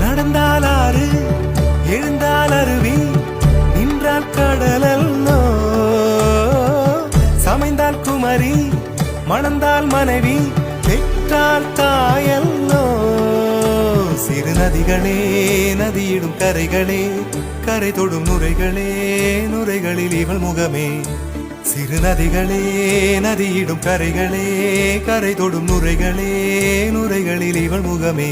நடந்தால் ஆறு எழுந்தால் அருவி நின்றால் கடலல்லோ சமைந்தால் குமரி மணந்தால் மனைவி பெற்றால் தாயல்லோ சிறு நதிகளே நதியிடும் கரைகளே கரை தொடும் நுரைகளே நுரைகளில் இவள் முகமே சிறு நதிகளே நதியிடும் கரைகளே கரை தொடும் நுரைகளே நுரைகளில் இவள் முகமே